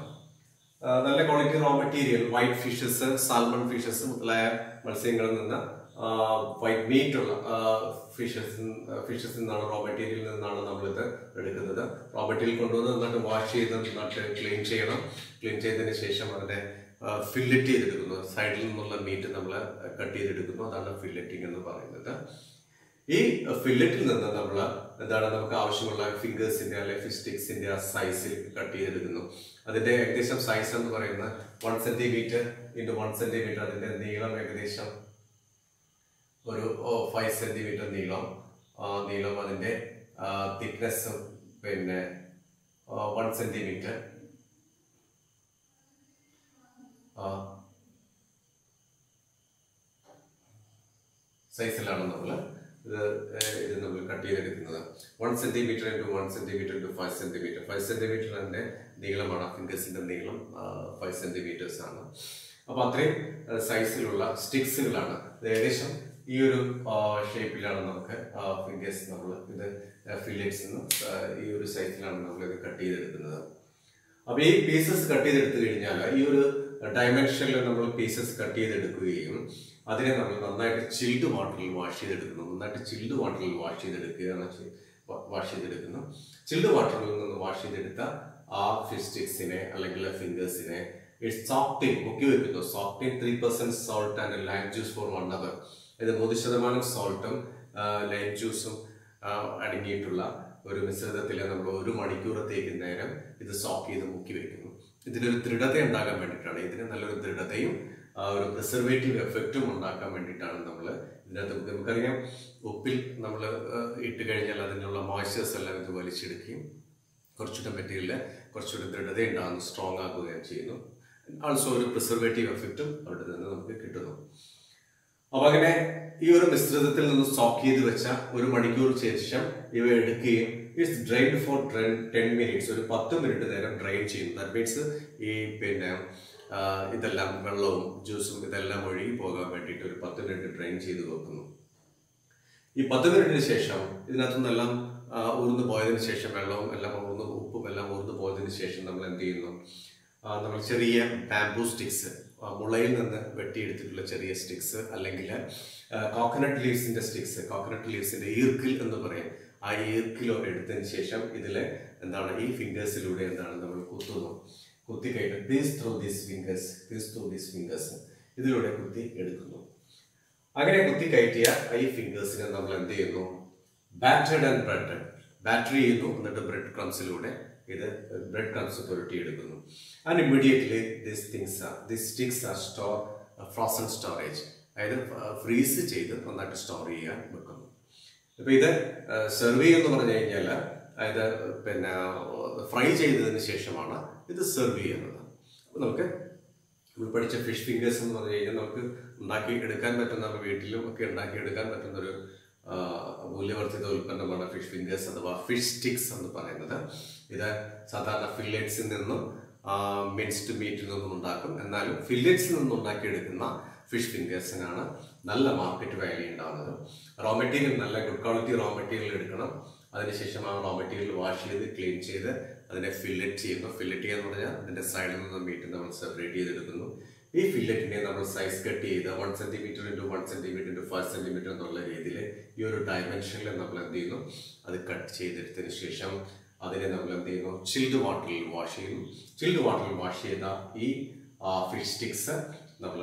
നല്ല quality raw material white fishes, salmon fishes മുതലായ മത്സ്യങ്ങളിൽ നിന്ന് വൈറ്റ് മീറ്റ് ഉള്ള ഫിഷസിൽ നിന്നാണ് റോ മെറ്റീരിയലിൽ നിന്നാണ് നമ്മളിത് എടുക്കുന്നത്. റോ മെറ്റീരിയൽ കൊണ്ടുവന്ന് നന്നായിട്ട് വാഷ് ചെയ്ത് നന്നായിട്ട് ക്ലീൻ ചെയ്യണം. ക്ലീൻ ചെയ്തതിന് ശേഷം അതിനെ ഫില്ലറ്റ് ചെയ്തെടുക്കുന്നു. സൈഡിൽ നിന്നുള്ള മീറ്റ് നമ്മൾ കട്ട് ചെയ്തെടുക്കുന്നു. അതാണ് ഫില്ലറ്റിംഗ് എന്ന് പറയുന്നത്. ഈ ഫില്ലറ്റിൽ നിന്ന് നമ്മൾ നമുക്ക് ആവശ്യമുള്ള ഫിംഗേഴ്സിന്റെ അല്ലെങ്കിൽ ഫിഷ് സ്റ്റിക്സിന്റെ ആ സൈസിൽ കട്ട് ചെയ്തെടുക്കുന്നു. അതിന്റെ ഏകദേശം സൈസ് എന്ന് പറയുന്നത് 1 സെന്റിമീറ്റർ × 1 സെന്റിമീറ്റർ. അതിന്റെ നീളം ഏകദേശം ഒരു 5 സെന്റിമീറ്റർ നീളം. അതിന്റെ തിക്നെസ് പിന്നെ 1 സെന്റിമീറ്റർ. സൈസിലാണ് ഇത് നമ്മൾ കട്ട് ചെയ്തെടുക്കുന്നത്. 1 centimetre into 1 centimetre into 5 centimetre. 5 centimetre അതിൻ്റെ നീളമാണ്, ഫിംഗേഴ്സിൻ്റെ നീളം 5 സെന്റിമീറ്റേഴ്സ് ആണ്. അപ്പോൾ അത്രയും സൈസിലുള്ള സ്റ്റിക്സുകളാണ്. ഏകദേശം ഈ ഒരു ഷേപ്പിലാണ് നമുക്ക് ഫിംഗേഴ്സ് ഇത് ഫില്ലറ്റ്സ് ഈ ഒരു സൈസിലാണ് നമ്മളിത് കട്ട് ചെയ്തെടുക്കുന്നത്. അപ്പോൾ ഈ പീസസ് കട്ട് ചെയ്തെടുത്തു കഴിഞ്ഞാൽ ഈ ഒരു ഡയമെൻഷനിൽ നമ്മൾ പീസസ് കട്ട് ചെയ്തെടുക്കുകയും അതിനെ നമ്മൾ നന്നായിട്ട് ചിൽഡ് വാട്ടറിൽ വാഷ് ചെയ്തെടുക്കുന്നു. ചിൽഡ് വാട്ടറിൽ നിന്ന് വാഷ് ചെയ്തെടുത്ത ആ ഫിഷ് സ്റ്റിക്സിനെ അല്ലെങ്കിൽ ഫിംഗേഴ്സിനെ മുക്കി വെക്കുന്നു. Soaked in 3% salt and lime juice for 1 hour. ഇത് 3% സോൾട്ടും ലൈം ജ്യൂസും അടങ്ങിയിട്ടുള്ള ഒരു മിശ്രിതത്തിൽ നമ്മൾ 1 മണിക്കൂറത്തേക്ക് നേരം ഇത് സോക്ക് ചെയ്ത് മുക്കി വെക്കുന്നു. ഇതിനൊരു ദൃഢത ഉണ്ടാകാൻ വേണ്ടിയിട്ടാണ്, ഇതിന് നല്ലൊരു ദൃഢതയും ഒരു പ്രിസർവേറ്റീവ് എഫക്റ്റും ഉണ്ടാക്കാൻ വേണ്ടിയിട്ടാണ് നമ്മൾ ഇതിനകത്ത്. നമുക്കറിയാം, ഉപ്പിൽ നമ്മൾ ഇട്ട് കഴിഞ്ഞാൽ അതിനുള്ള മോയ്സ്ചേഴ്സ് എല്ലാം ഇത് വലിച്ചെടുക്കുകയും കുറച്ചുകൂടെ മെറ്റീരിയൽ കുറച്ചുകൂടി ദൃഢത ഉണ്ടാകുന്നു, സ്ട്രോങ് ആക്കുകയും ചെയ്യുന്നു. ആൾസോ ഒരു പ്രിസർവേറ്റീവ് എഫക്റ്റും അവിടെ നിന്ന് നമുക്ക് കിട്ടുന്നു. അപ്പൊ അങ്ങനെ ഈ ഒരു മിശ്രിതത്തിൽ നിന്ന് സോക്ക് ചെയ്ത് വെച്ച 1 മണിക്കൂർ ശേഷം ഇവ എടുക്കുകയും ഇറ്റ്സ് ഡ്രൈൻഡ് ഫോർ 10 minutes, ഒരു 10 മിനിറ്റ് നേരം ഡ്രൈൻ ചെയ്യുന്നു. ദാറ്റ് മീൻസ് ഈ ഇതെല്ലാം വെള്ളവും ജ്യൂസും ഇതെല്ലാം ഒഴുകി പോകാൻ വേണ്ടിയിട്ട് ഒരു 10 മിനിറ്റ് ഡ്രൈൻ ചെയ്ത് വെക്കുന്നു. ഈ 10 മിനിറ്റിന് ശേഷം ഇതിനകത്തു നിന്നെല്ലാം ഊർന്നു പോയതിനു ശേഷം, വെള്ളവും എല്ലാം ഉപ്പും എല്ലാം ഊർന്നു പോയതിനു ശേഷം നമ്മൾ എന്ത് ചെയ്യുന്നു? നമ്മൾ ചെറിയ ബാംബൂ സ്റ്റിക്സ്, മുളയിൽ നിന്ന് വെട്ടിയെടുത്തിട്ടുള്ള ചെറിയ സ്റ്റിക്സ്, അല്ലെങ്കിൽ കോക്കനട്ട് ലീവ്സിന്റെ സ്റ്റിക്സ്, കോക്കനട്ട് ലീവ്സിന്റെ ഈർക്കിൽ എന്ന് പറയും. ആ ഈർക്കിലോ എടുത്തതിന് ശേഷം ഈ ഫിംഗേഴ്സിലൂടെ നമ്മൾ കുത്തി കഴിഞ്ഞ് ദീസ് ത്രൂ ദീസ് ഫിംഗേഴ്സ് ഇതിലൂടെ കുത്തി എടുക്കുന്നു. അങ്ങനെ കുത്തി കയറ്റിയ ഈ ഫിംഗേഴ്സിനെ നമ്മൾ എന്ത് ചെയ്യുന്നു? ബാറ്റർ ചെയ്യുന്നു. എന്നിട്ട് ബ്രെഡ് ക്രംസിലൂടെ ബ്രെഡ് ക്രംസ് പുരട്ടിയെടുക്കുന്നു. And immediately these sticks are stored frozen storage, അതായത് ഫ്രീസ് ചെയ്ത് നന്നായിട്ട് സ്റ്റോർ ചെയ്യാൻ വെക്കുന്നു. ഇപ്പൊ ഇത് സെർവ് ചെയ്യുമെന്ന് പറഞ്ഞു കഴിഞ്ഞാൽ ഫ്രൈ ചെയ്തതിന് ശേഷമാണ് ഇത് സെർവ് ചെയ്യുന്നത്. അപ്പൊ നമുക്ക് പഠിച്ച ഫിഷ് ഫിംഗേഴ്സ് എന്ന് പറഞ്ഞു കഴിഞ്ഞാൽ നമുക്ക് ഉണ്ടാക്കി എടുക്കാൻ പറ്റുന്ന, വീട്ടിലും ഒക്കെ ഉണ്ടാക്കി എടുക്കാൻ പറ്റുന്ന ഒരു മൂല്യവർദ്ധിത ഉൽപ്പന്നമാണ് ഫിഷ് ഫിംഗേഴ്സ് അഥവാ ഫിഷ് സ്റ്റിക്സ് എന്ന് പറയുന്നത്. ഇത് സാധാരണ ഫില്ലറ്റ്സിൽ നിന്നും മിൻസ്ഡ് മീറ്റിൽ നിന്നും ഉണ്ടാക്കും. എന്നാലും ഫില്ലറ്റ്സിൽ നിന്നും ഉണ്ടാക്കിയെടുക്കുന്ന ഫിഷ് ഫിംഗേഴ്സിനാണ് നല്ല മാർക്കറ്റ് വാല്യൂ ഉണ്ടാകുന്നത്. റോ മെറ്റീരിയൽ നല്ല ഗുഡ് ക്വാളിറ്റി റോ മെറ്റീരിയൽ എടുക്കണം. അതിനുശേഷം ആ റോ മെറ്റീരിയൽ വാഷ് ചെയ്ത് ക്ലീൻ ചെയ്ത് അതിനെ ഫില്ലറ്റ് ചെയ്യുന്നു. ഫില്ലറ്റ് ചെയ്യാന്ന് പറഞ്ഞാൽ അതിന്റെ സൈഡിൽ നിന്ന് മീറ്റ് നമ്മൾ സെപ്പറേറ്റ് ചെയ്തെടുക്കുന്നു. ഈ ഫില്ലറ്റിനെ നമ്മൾ സൈസ് കട്ട് ചെയ്ത് 1 centimetre into 1 centimetre into 5 centimetre എന്നുള്ള രീതിയിൽ ഈ ഒരു ഡയമെൻഷനിൽ നമ്മൾ എന്ത് ചെയ്യുന്നു? അത് കട്ട് ചെയ്തെടുത്തതിന് ശേഷം അതിനെ നമ്മൾ എന്ത് ചെയ്യുന്നു? ചിൽഡ് വാട്ടറിൽ വാഷ് ചെയ്യുന്നു. ചിൽഡ് വാട്ടറിൽ വാഷ് ചെയ്ത ഈ ഫിഷ് സ്റ്റിക്സ് നമ്മൾ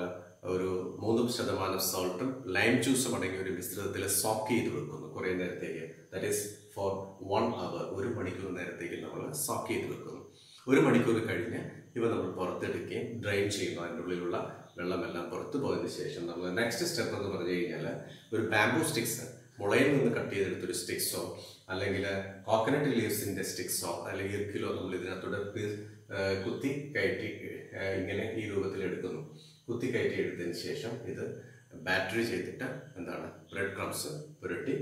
ഒരു 3% സോൾട്ടും ലൈം ജ്യൂസും അടങ്ങിയ ഒരു മിശ്രിതത്തിൽ സോക്ക് ചെയ്ത് വെക്കുന്നു കുറേ നേരത്തേക്ക്. ദാറ്റ് ഈസ് ഫോർ 1 hour, 1 മണിക്കൂർ നേരത്തേക്ക് നമ്മൾ സോക്ക് ചെയ്ത് വെക്കുന്നു. 1 മണിക്കൂർ കഴിഞ്ഞ് ഇവ നമ്മൾ പുറത്തെടുക്കുകയും ഡ്രൈൻ ചെയ്യുന്നു. അതിൻ്റെ ഉള്ളിലുള്ള വെള്ളമെല്ലാം പുറത്തു പോയതിനു ശേഷം നമ്മൾ നെക്സ്റ്റ് സ്റ്റെപ്പ് എന്ന് പറഞ്ഞു കഴിഞ്ഞാൽ ഒരു ബാംബൂ സ്റ്റിക്സ്, മുളയിൽ നിന്ന് കട്ട് ചെയ്തെടുത്തൊരു സ്റ്റിക്സോ അല്ലെങ്കിൽ കോക്കനട്ട് ലീവ്സിന്റെ സ്റ്റിക്സോ അല്ലെങ്കിൽ ഇർക്കിലോ നമ്മൾ ഇതിനകത്തൂടെ കുത്തി കയറ്റി ഇങ്ങനെ ഈ രൂപത്തിൽ എടുക്കുന്നു. കുത്തി കയറ്റി എടുത്തതിന് ശേഷം ഇത് ബാറ്ററി ചെയ്തിട്ട് ബ്രെഡ് ക്രംസ് പുരട്ടി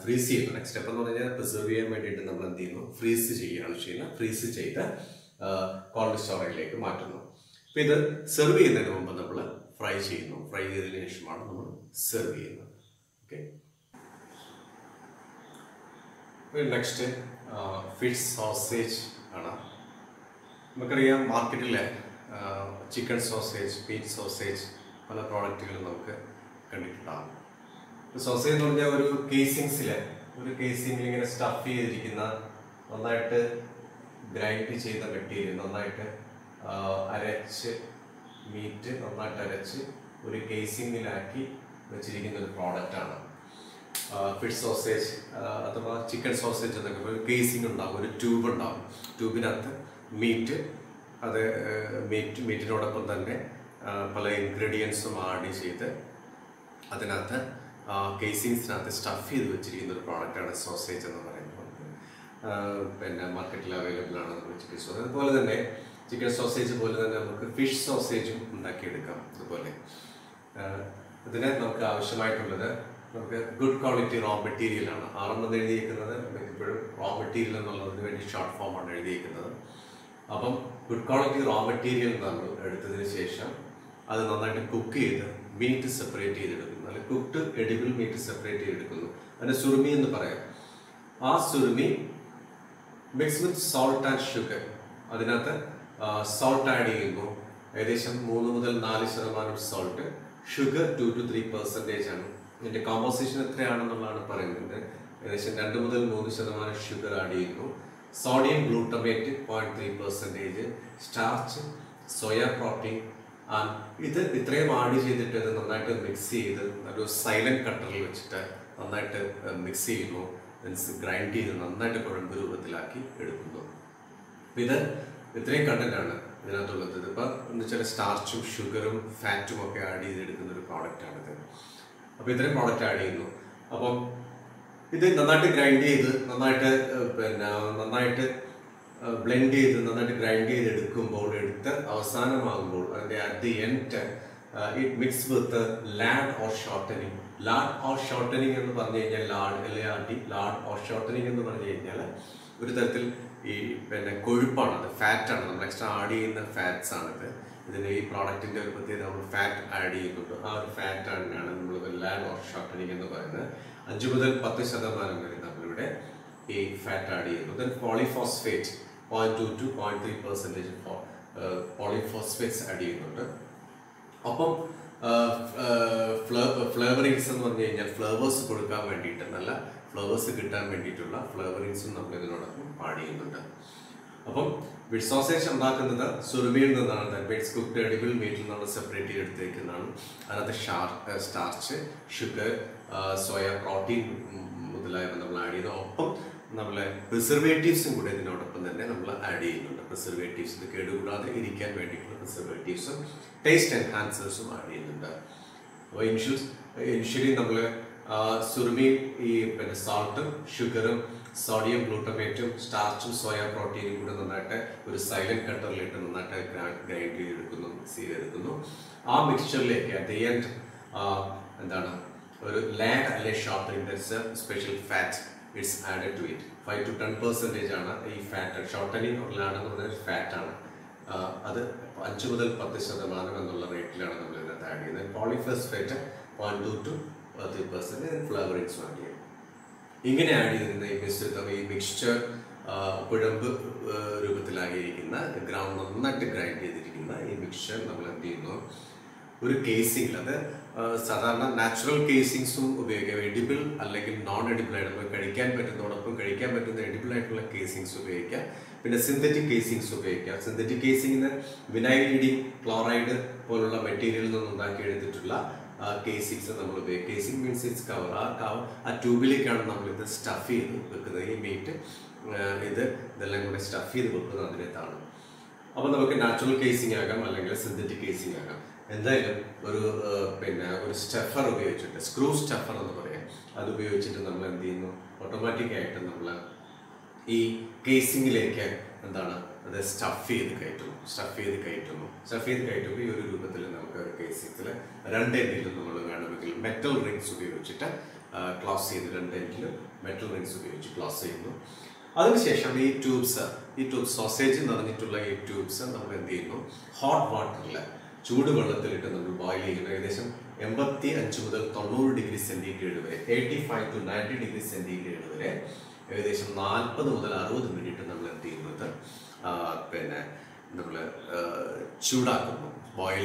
ഫ്രീസ് ചെയ്യുന്നു. നെക്സ്റ്റ് സ്റ്റെപ്പ് എന്ന് പറഞ്ഞാൽ പ്രിസർവ് ചെയ്യാൻ വേണ്ടിയിട്ട് നമ്മൾ എന്ത് ചെയ്യുന്നു? ഫ്രീസ് ചെയ്യുകയാണ് ചെയ്യുന്നത്. ഫ്രീസ് ചെയ്ത് കോൾഡ് സ്റ്റോറേജിലേക്ക് മാറ്റുന്നു. അപ്പൊ ഇത് സെർവ് ചെയ്യുന്നതിന് മുമ്പ് നമ്മൾ ഫ്രൈ ചെയ്യുന്നു. ഫ്രൈ ചെയ്തതിനു ശേഷമാണ് നമ്മൾ സെർവ് ചെയ്യുന്നത്. ഓക്കെ, നെക്സ്റ്റ് ഫിഷ് സോസേജ് ആണ്. നമുക്കറിയാം മാർക്കറ്റിലെ ചിക്കൻ സോസേജ്, മീറ്റ് സോസേജ് പല പ്രോഡക്റ്റുകളും നമുക്ക് കണ്ടിട്ടുണ്ടാകും. സോസേജ് എന്ന് പറഞ്ഞാൽ ഒരു കേസിംഗിൽ ഇങ്ങനെ സ്റ്റഫ് ചെയ്തിരിക്കുന്ന, നന്നായിട്ട് ഗ്രൈൻഡ് ചെയ്ത മെറ്റീരിയൽ, നന്നായിട്ട് അരച്ച് മീറ്റ് നന്നായിട്ട് അരച്ച് ഒരു കേസിംഗിലാക്കി വെച്ചിരിക്കുന്ന ഒരു പ്രോഡക്റ്റാണ് ഫിഷ് സോസേജ് അഥവാ ചിക്കൻ സോസേജ് എന്നൊക്കെ. ഒരു കേസിംഗ് ഉണ്ടാകും, ഒരു ട്യൂബ് ഉണ്ടാകും. ട്യൂബിനകത്ത് മീറ്റ്, അത് മീറ്റിനോടൊപ്പം തന്നെ പല ഇൻഗ്രീഡിയൻസും ആഡ് ചെയ്ത് അതിനകത്ത് കേസിങ്സിനകത്ത് സ്റ്റഫ് ചെയ്ത് വെച്ചിരിക്കുന്ന ഒരു പ്രോഡക്റ്റാണ് സോസേജ് എന്ന് പറയുന്നത്. മാർക്കറ്റിൽ അവൈലബിൾ ആണ് നമ്മൾ ചിക്കൻ സോസേജ്. അതുപോലെ തന്നെ ചിക്കൻ സോസേജ് പോലെ തന്നെ നമുക്ക് ഫിഷ് സോസേജും ഉണ്ടാക്കിയെടുക്കാം. അതുപോലെ ഇതിന് നമുക്ക് ആവശ്യമായിട്ടുള്ളത് നമുക്ക് ഗുഡ് ക്വാളിറ്റി റോ മെറ്റീരിയൽ ആണ്. RM എന്ന് എഴുതിയിരിക്കുന്നത് ഇപ്പോഴും റോ മെറ്റീരിയൽ എന്നുള്ളതിന് വേണ്ടി ഷോർട്ട് ഫോമാണ് എഴുതിയിരിക്കുന്നത്. അപ്പം ഗുഡ് ക്വാളിറ്റി റോ മെറ്റീരിയൽ നമ്മൾ എടുത്തതിന് ശേഷം അത് നന്നായിട്ട് കുക്ക് ചെയ്ത് മീറ്റ് സെപ്പറേറ്റ് ചെയ്തെടുക്കുന്നു, അല്ലെങ്കിൽ കുക്ക്ഡ് എഡിബിൾ മീറ്റ് സെപ്പറേറ്റ് ചെയ്തെടുക്കുന്നു. അതിന് സുറുമി എന്ന് പറയാം. ആ Surumi mix with salt and sugar, അതിനകത്ത് സോൾട്ട് ആഡ് ചെയ്യുന്നു. ഏകദേശം 3 മുതൽ 4% സോൾട്ട്, ഷുഗർ 2 to 3% ആണ്. ഇതിന്റെ കോമ്പോസിഷൻ എത്രയാണെന്നുള്ളതാണ് പറയുന്നത്. ഏകദേശം 2 മുതൽ 3% ഷുഗർ ആഡ് ചെയ്യുന്നു. Sodium glutamate 0.3%, starch, soya protein. ഇത് ഇത്രയും ആഡ് ചെയ്തിട്ട് ഇത് നന്നായിട്ട് മിക്സ് ചെയ്ത് ഒരു സൈലന്റ് കട്ടറിൽ വെച്ചിട്ട് നന്നായിട്ട് മിക്സ് ചെയ്യുന്നു. മീൻസ് ഗ്രൈൻഡ് ചെയ്ത് നന്നായിട്ട് കുഴമ്പ് രൂപത്തിലാക്കി എടുക്കുന്നു. ഇത് ഇത്രയും കണ്ടന്റാണ് ഇതിനകത്തുള്ളത്. ഇതിപ്പോൾ എന്ന് വെച്ചാൽ സ്റ്റാർച്ചും ഷുഗറും ഫാറ്റും ഒക്കെ ആഡ് ചെയ്തെടുക്കുന്ന ഒരു പ്രോഡക്റ്റാണിത്. അപ്പോൾ ഇത്രയും പ്രോഡക്റ്റ് ആഡ് ചെയ്യുന്നു. അപ്പം ഇത് നന്നായിട്ട് ഗ്രൈൻഡ് ചെയ്ത് നന്നായിട്ട് ബ്ലെൻഡ് ചെയ്ത് നന്നായിട്ട് ഗ്രൈൻഡ് ചെയ്ത് എടുക്കുമ്പോൾ എടുത്ത് അവസാനമാകുമ്പോൾ അതിൻ്റെ at the end it mix with lard or shortening. Lard or shortening എന്ന് പറഞ്ഞു കഴിഞ്ഞാൽ ലാഡ് ഓർ ഷോർട്ടനിങ് എന്ന് പറഞ്ഞു കഴിഞ്ഞാൽ ഒരു തരത്തിൽ ഈ കൊഴുപ്പാണത്, ഫാറ്റാണ്. നമ്മൾ എക്സ്ട്രാ ആഡ് ചെയ്യുന്ന ഫാറ്റ്സ് ആണിത്. ഇതിന് ഈ പ്രോഡക്റ്റിൻ്റെ ഒരു പ്രത്യേകത നമ്മൾ ഫാറ്റ് ആഡ് ചെയ്യുന്നുണ്ട്. ആ ഒരു ഫാറ്റ് തന്നെയാണ് നമ്മൾ ലാഡ് ഓർ ഷോർട്ടനിങ് എന്ന് പറയുന്നത്. 5 മുതൽ 10% വരെ നമ്മളിവിടെ ഈ ഫാറ്റ് ആഡ് ചെയ്യുന്നു. ദെൻ പോളിഫോസ്ഫേറ്റ് 0.2 to 0.3% പോളിഫോസ്ഫേറ്റ്സ് ആഡ് ചെയ്യുന്നുണ്ട്. അപ്പം ഫ്ലേവറിങ്സ് എന്ന് പറഞ്ഞു കഴിഞ്ഞാൽ ഫ്ലേവേഴ്സ് കൊടുക്കാൻ വേണ്ടിയിട്ട്, നല്ല ഫ്ലേവേഴ്സ് കിട്ടാൻ വേണ്ടിയിട്ടുള്ള ഫ്ലേവറിങ്സും നമ്മൾ ഇതിനോടൊപ്പം ആഡ് ചെയ്യുന്നുണ്ട്. അപ്പം ബിഡ് സോസേജ് ഉണ്ടാക്കുന്നത് സുറുമിയിൽ നിന്നാണ്. ബിഡ്സ് കുക്ക്ഡ് എഡിബിൾ മീറ്റിൽ നമ്മൾ സെപ്പറേറ്റ് ചെയ്തെടുത്തേക്കുന്നതാണ്. അതിനകത്ത് സ്റ്റാർച്ച്, ഷുഗർ, സോയ പ്രോട്ടീൻ മുതലായവ നമ്മൾ ആഡ് ചെയ്യുന്നു. ഒപ്പം നമ്മളെ പ്രിസർവേറ്റീവ്സും കൂടെ ഇതിനോടൊപ്പം തന്നെ നമ്മൾ ആഡ് ചെയ്യുന്നുണ്ട്. പ്രിസർവേറ്റീവ്സ് ഇത് കേടുകൂടാതെ ഇരിക്കാൻ വേണ്ടിയിട്ടുള്ള പ്രിസർവേറ്റീവ്സും ടേസ്റ്റ് എൻഹാൻസേഴ്സും ആഡ് ചെയ്യുന്നുണ്ട്. അപ്പോൾ ഇനിഷ്യലി നമ്മൾ സുറുമി ഈ സോൾട്ടും ഷുഗറും സോഡിയം ഗ്ലൂട്ടമേറ്റും സ്റ്റാർച്ചും സോയ പ്രോട്ടീനും കൂടെ നന്നായിട്ട് ഒരു സൈലന്റ് കട്ടറിലിട്ട് നന്നായിട്ട് ഗ്രൈൻഡ് ചെയ്തെടുക്കുന്നു, മിക്സ് ചെയ്തെടുക്കുന്നു. ആ മിക്സ്ചറിലേക്ക് അറ്റ് ദി എൻഡ് എന്താണ് ഒരു ലാഡ് അല്ലെ shortening special fat it's added to it. 5 to 10% ആണ് ഈ ഫാറ്റ്. ഷോർട്ടനിങ് ഒരു ലാഡ് എന്ന് പറഞ്ഞാൽ ഫാറ്റാണ്. അത് 5 മുതൽ 10% എന്നുള്ള റേറ്റിലാണ് നമ്മൾ ഇതിനകത്ത് ആഡ് ചെയ്യുന്നത്. പോളിഫോസ്ഫേറ്റ് 0.2 to 3% ഫ്ലേവറിങ്സും ആഡ് ചെയ്യും. ഇങ്ങനെ ആഡ് ചെയ്തിരുന്ന ഈ മിശ്രിതം, ഈ മിക്സ്ചർ കുഴമ്പ് രൂപത്തിലാക്കിയിരിക്കുന്ന നന്നായിട്ട് ഗ്രൈൻഡ് ചെയ്തിരിക്കുന്ന ഈ മിക്സ്ചർ നമ്മൾ എന്ത് ചെയ്യുന്നു, ഒരു കേസിംഗിൽ, അത് സാധാരണ നാച്ചുറൽ കേസിങ്സും ഉപയോഗിക്കാം. എഡിബിൾ അല്ലെങ്കിൽ നോൺ എഡിബിൾ ആയിട്ട് നമുക്ക് കഴിക്കാൻ പറ്റുന്നതോടൊപ്പം കഴിക്കാൻ പറ്റുന്ന എഡിബിൾ ആയിട്ടുള്ള കേസിങ്സ് ഉപയോഗിക്കാം. പിന്നെ സിന്തറ്റിക് കേസിങ്സ് ഉപയോഗിക്കാം. സിന്തറ്റിക് കേസിങ്ങിന് വിനൈൽ ക്ലോറൈഡ് പോലുള്ള മെറ്റീരിയലിൽ നിന്ന് ഉണ്ടാക്കിയെടുത്തിട്ടുള്ള കേസിങ്സ് നമ്മൾ ഉപയോഗിക്കും. Casing means it's cover. ആ ട്യൂബിലേക്കാണ് നമ്മളിത് സ്റ്റഫ് ചെയ്ത് വെക്കുന്നത്. ഈ മീറ്റ് ഇതെല്ലാം കൂടെ സ്റ്റഫ് ചെയ്ത് വെക്കുന്നത് അതിനകത്താണ്. അപ്പോൾ നമുക്ക് നാച്ചുറൽ കേസിങ് ആകാം, അല്ലെങ്കിൽ സിന്തറ്റിക് കേസിങ് ആകാം. എന്തായാലും ഒരു സ്റ്റഫർ ഉപയോഗിച്ചിട്ട്, സ്ക്രൂ സ്റ്റഫർ എന്ന് പറയാം, അത് ഉപയോഗിച്ചിട്ട് നമ്മൾ എന്ത് ചെയ്യുന്നു, ഓട്ടോമാറ്റിക്കായിട്ട് നമ്മൾ ഈ കേസിങ്ങിലേക്ക് അത് സ്റ്റഫ് ചെയ്ത് കയറ്റുമ്പോൾ ഈ ഒരു രൂപത്തിൽ നമുക്ക് ഒരു കേസിങ്ങിൽ 2 എൻഡിലും നമ്മൾ വേണമെങ്കിൽ മെറ്റൽ റിങ്സ് ഉപയോഗിച്ചിട്ട് ക്ലോസ് ചെയ്ത് 2 എൻഡിലും മെറ്റൽ റിങ്സ് ഉപയോഗിച്ച് ക്ലോസ് ചെയ്യുന്നു. അതിനുശേഷം ഈ ട്യൂബ്സ് സോസേജ് നിറഞ്ഞിട്ടുള്ള ഈ ട്യൂബ്സ് നമ്മൾ എന്ത് ചെയ്യുന്നു, ഹോട്ട് വാട്ടറിൽ ചൂടുവെള്ളത്തിലിട്ട് നമ്മൾ ബോയിൽ ചെയ്യുന്നു. ഏകദേശം 85 മുതൽ 90 ഡിഗ്രി സെന്റിഗ്രേഡ് വരെ, 85 to 90 ഡിഗ്രി സെന്റിഗ്രേഡ് വരെ ഏകദേശം 40 മുതൽ 60 മിനിറ്റ് നമ്മൾ എന്ത് ചെയ്യുന്നത്, നമ്മൾ ചൂടാക്കുന്നു, ബോയിൽ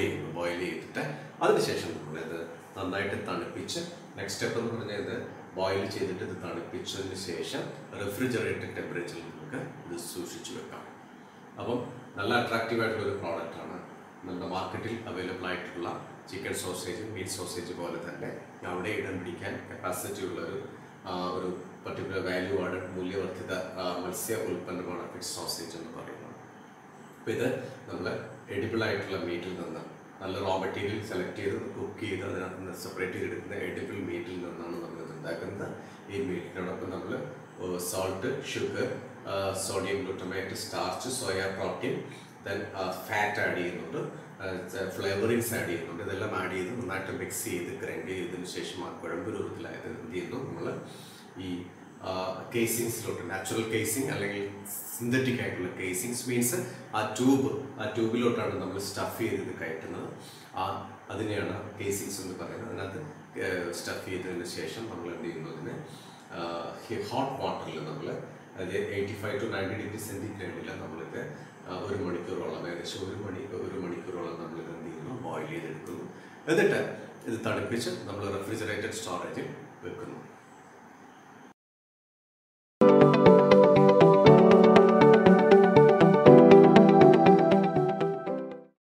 ചെയ്തിട്ട് അതിനുശേഷം നമ്മളിത് നന്നായിട്ട് തണുപ്പിച്ച്, നെക്സ്റ്റ് സ്റ്റെപ്പ് എന്ന് പറഞ്ഞത് ബോയിൽ ചെയ്തിട്ട് ഇത് തണുപ്പിച്ചതിന് ശേഷം റെഫ്രിജറേറ്റഡ് ടെമ്പറേച്ചറിൽ നമുക്ക് ഇത് സൂക്ഷിച്ചു വെക്കാം. അപ്പം നല്ല അട്രാക്റ്റീവ് ആയിട്ടുള്ള ഒരു പ്രോഡക്റ്റാണ്. നമ്മുടെ മാർക്കറ്റിൽ അവൈലബിൾ ആയിട്ടുള്ള ചിക്കൻ സോസേജ്, മീറ്റ് സോസേജ് പോലെ തന്നെ അവിടെ ഇടം പിടിക്കാൻ കപ്പാസിറ്റി ഉള്ള ഒരു പർട്ടിക്കുലർ വാല്യൂ ആഡഡ് മൂല്യവർദ്ധിത മത്സ്യ ഉൽപ്പന്നമാണ് ഫിഷ് സോസേജ് എന്ന് പറയുന്നത്. അപ്പോൾ ഇത് നമ്മൾ എഡിബിൾ ആയിട്ടുള്ള മീറ്റിൽ നിന്ന് നല്ല റോ മെറ്റീരിയൽ സെലക്ട് ചെയ്ത് കുക്ക് ചെയ്ത് അതിനകത്ത് നിന്ന് സെപ്പറേറ്റ് ചെയ്തെടുക്കുന്ന എഡിബിൾ മീറ്റിൽ നിന്നാണ് നമ്മളിത് ഉണ്ടാക്കുന്നത്. ഈ മീറ്റിനോടൊപ്പം നമ്മൾ salt, sugar, sodium glutamate, starch, soya protein, then fat add ചെയ്യുന്നുണ്ട്. ഫ്ലേവറിങ്സ് ആഡ് ചെയ്യുന്നുണ്ട്. ഇതെല്ലാം ആഡ് ചെയ്ത് നന്നായിട്ട് മിക്സ് ചെയ്ത് ഗ്രൈൻഡ് ചെയ്തതിന് ശേഷം ആ കുഴമ്പ് രൂപത്തിലായത് എന്ത് ചെയ്യുന്നു, നമ്മൾ ഈ കേസിങ്സിലോട്ട്, നാച്ചുറൽ കേസിങ് അല്ലെങ്കിൽ സിന്തറ്റിക് ആയിട്ടുള്ള കേസിങ്സ് മീൻസ് ആ ട്യൂബിലോട്ടാണ് നമ്മൾ സ്റ്റഫ് ചെയ്ത് കയറ്റുന്നത്. അതിനെയാണ് കേസിങ്സ് എന്ന് പറയുന്നത്. അതിനകത്ത് സ്റ്റഫ് ചെയ്തതിന് ശേഷം നമ്മൾ എന്ത് ചെയ്യുന്നു, അതിന് ഹോട്ട് വാട്ടറിൽ നമ്മൾ അത് 85 to 90 ഡിഗ്രി സെൻറ്റിഗ്രേഡിൽ നമ്മളിത് 1 മണിക്കൂറോളം, ഏകദേശം ഒരു മണിക്കൂറോളം നമ്മളിത് എന്ത് ചെയ്യുന്നു, ബോയിൽ ചെയ്തെടുക്കുന്നു. എന്നിട്ട് ഇത് തണുപ്പിച്ച് നമ്മൾ റെഫ്രിജറേറ്റഡ് സ്റ്റോറേജിൽ വെക്കുന്നു.